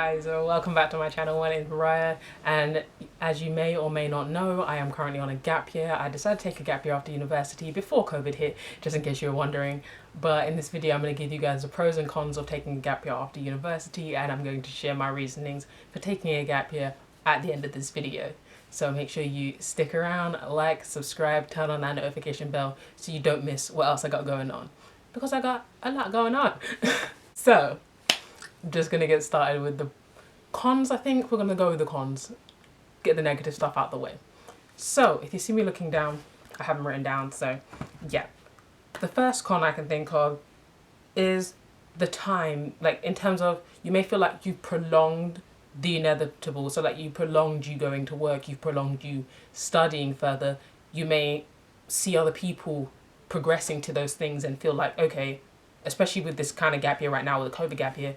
guys, welcome back to my channel. My name is Mariah, and as you may or may not know, I am currently on a gap year. I decided to take a gap year after university before COVID hit, just in case you were wondering. But in this video I'm going to give you guys the pros and cons of taking a gap year after university, and I'm going to share my reasonings for taking a gap year at the end of this video. So make sure you stick around, like, subscribe, turn on that notification bell so you don't miss what else I got going on, because I got a lot going on. So I'm just gonna get started with the cons. I think we're gonna go with the cons, get the negative stuff out the way. So if you see me looking down, I have them written down. So yeah, the first con I can think of is the time, like in terms of you may feel like you've prolonged the inevitable. So like you prolonged you going to work, you've prolonged you studying further. You may see other people progressing to those things and feel like, okay, especially with this kind of gap year right now, with the COVID gap year,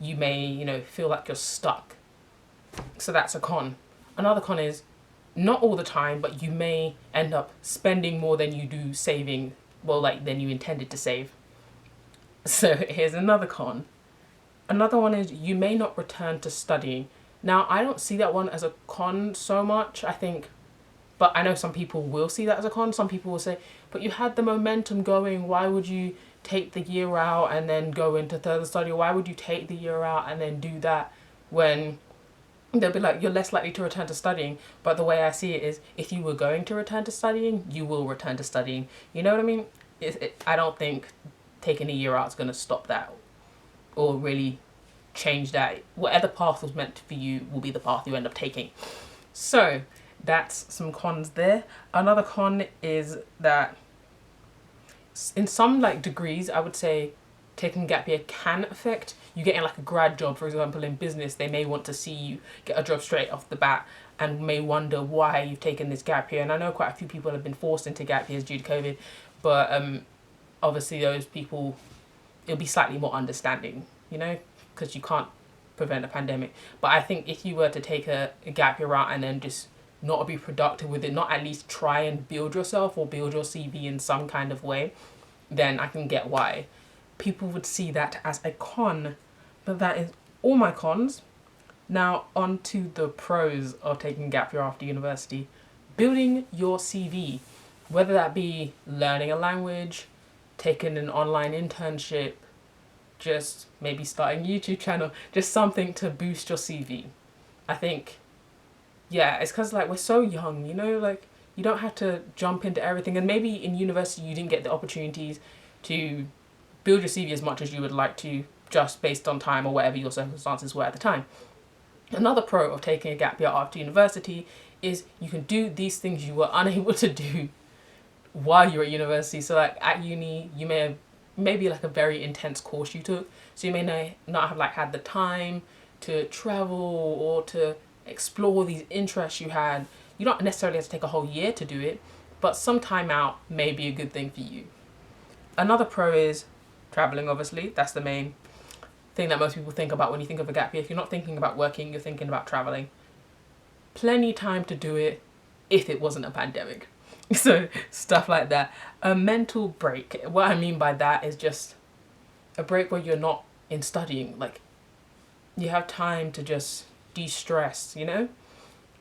you may, feel like you're stuck. So that's a con. Another con is not all the time, but you may end up spending more than you do saving, than you intended to save. So here's another con. Another one is you may not return to studying. Now, I don't see that one as a con so much, I think, but I know some people will see that as a con. Some people will say, but you had the momentum going, why would you take the year out and then go into further study? Why would you take the year out and then do that when they'll be like, you're less likely to return to studying? But the way I see it is, if you were going to return to studying, you will return to studying. You know what I mean? I don't think taking a year out is going to stop that or really change that. Whatever path was meant for you will be the path you end up taking. So that's some cons there. Another con is that in some degrees, I would say taking gap year can affect you getting like a grad job. For example, in business, they may want to see you get a job straight off the bat and may wonder why you've taken this gap year. And I know quite a few people have been forced into gap years due to COVID, but obviously those people, it'll be slightly more understanding, because you can't prevent a pandemic. But I think if you were to take a gap year out and then just not be productive with it, not at least try and build yourself or build your CV in some kind of way, then I can get why people would see that as a con. But that is all my cons. Now on to the pros of taking a gap year after university. Building your CV, whether that be learning a language, taking an online internship, just maybe starting a YouTube channel, just something to boost your CV. I think, yeah, it's because we're so young, you don't have to jump into everything. And maybe in university you didn't get the opportunities to build your CV as much as you would like to, just based on time or whatever your circumstances were at the time. Another pro of taking a gap year after university is you can do these things you were unable to do while you were at university. So at uni, you may have maybe a very intense course you took, so you may not have had the time to travel or to explore these interests you had. You don't necessarily have to take a whole year to do it, but some time out may be a good thing for you. Another pro is traveling, obviously. That's the main thing that most people think about when you think of a gap year. If you're not thinking about working, you're thinking about traveling. Plenty time to do it if it wasn't a pandemic. So stuff like that. A mental break. What I mean by that is just a break where you're not in studying. You have time to just de-stress,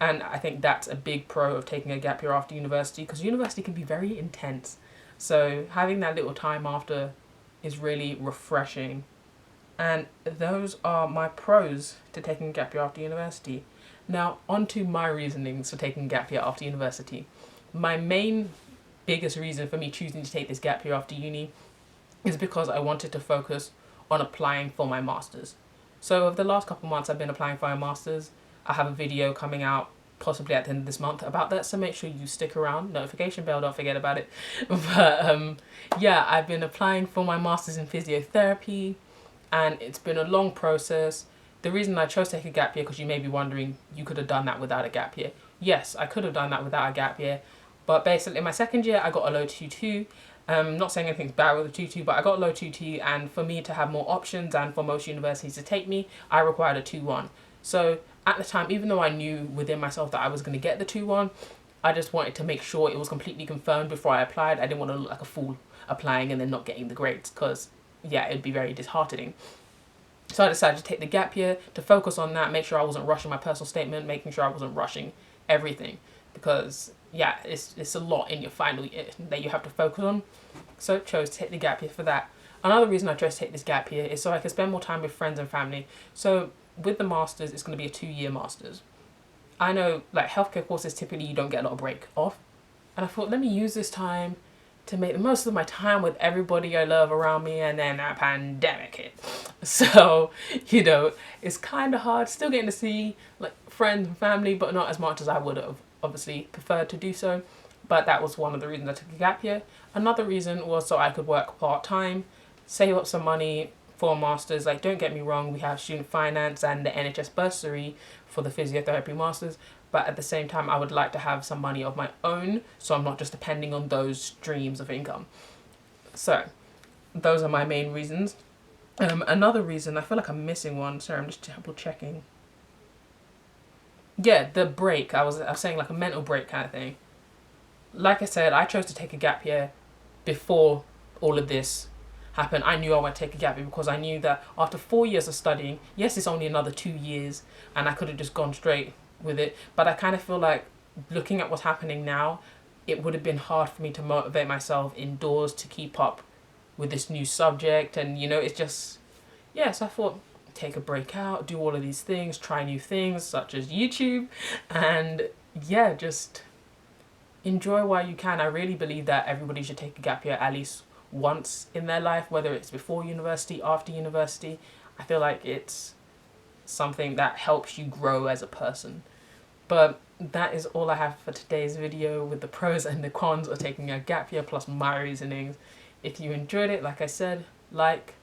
and I think that's a big pro of taking a gap year after university, because university can be very intense. So having that little time after is really refreshing. And those are my pros to taking a gap year after university. Now on to my reasonings for taking a gap year after university. My biggest reason for me choosing to take this gap year after uni is because I wanted to focus on applying for my master's. So over the last couple of months I've been applying for my master's. I have a video coming out possibly at the end of this month about that, so make sure you stick around. Notification bell, don't forget about it. But yeah, I've been applying for my master's in physiotherapy, and it's been a long process. The reason I chose to take a gap year, because you may be wondering, you could have done that without a gap year. Yes, I could have done that without a gap year, but basically in my second year I got a low 2-2. Not saying anything's bad with a 2-2, but I got a low 2-2, and for me to have more options and for most universities to take me, I required a 2-1. So at the time, even though I knew within myself that I was going to get the 2-1, I just wanted to make sure it was completely confirmed before I applied. I didn't want to look like a fool applying and then not getting the grades, because yeah, it'd be very disheartening. So I decided to take the gap year to focus on that, make sure I wasn't rushing my personal statement, making sure I wasn't rushing everything, because yeah, it's a lot in your final year that you have to focus on. So I chose to take the gap year for that. Another reason I chose to take this gap year is so I can spend more time with friends and family. So with the masters, it's going to be a 2-year masters. I know like healthcare courses, typically you don't get a lot of break off, and I thought, let me use this time to make the most of my time with everybody I love around me, and then a pandemic hit. So, you know, it's kind of hard still getting to see like friends and family, but not as much as I would have obviously preferred to do so. But that was one of the reasons I took a gap year. Another reason was so I could work part-time, save up some money for a masters. Like, don't get me wrong, we have student finance and the NHS bursary for the physiotherapy masters, but at the same time I would like to have some money of my own, so I'm not just depending on those streams of income. So those are my main reasons. Another reason, I feel like I'm missing one, sorry, I'm just double checking. Yeah, the break. I was saying like a mental break kind of thing. Like I said, I chose to take a gap year before all of this happened. I knew I would take a gap year because I knew that after 4 years of studying, yes, it's only another 2 years and I could have just gone straight with it, but I kind of feel like looking at what's happening now, it would have been hard for me to motivate myself indoors to keep up with this new subject. And you know, it's just, yeah, so I thought, take a break out, do all of these things, try new things such as YouTube, and yeah, just enjoy while you can. I really believe that everybody should take a gap year at least once in their life, whether it's before university, after university. I feel like it's something that helps you grow as a person. But that is all I have for today's video with the pros and the cons of taking a gap year plus my reasonings. If you enjoyed it, like I said, like,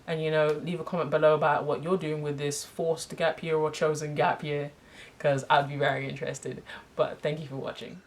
and you know, leave a comment below about what you're doing with this forced gap year or chosen gap year, because I'd be very interested. But thank you for watching.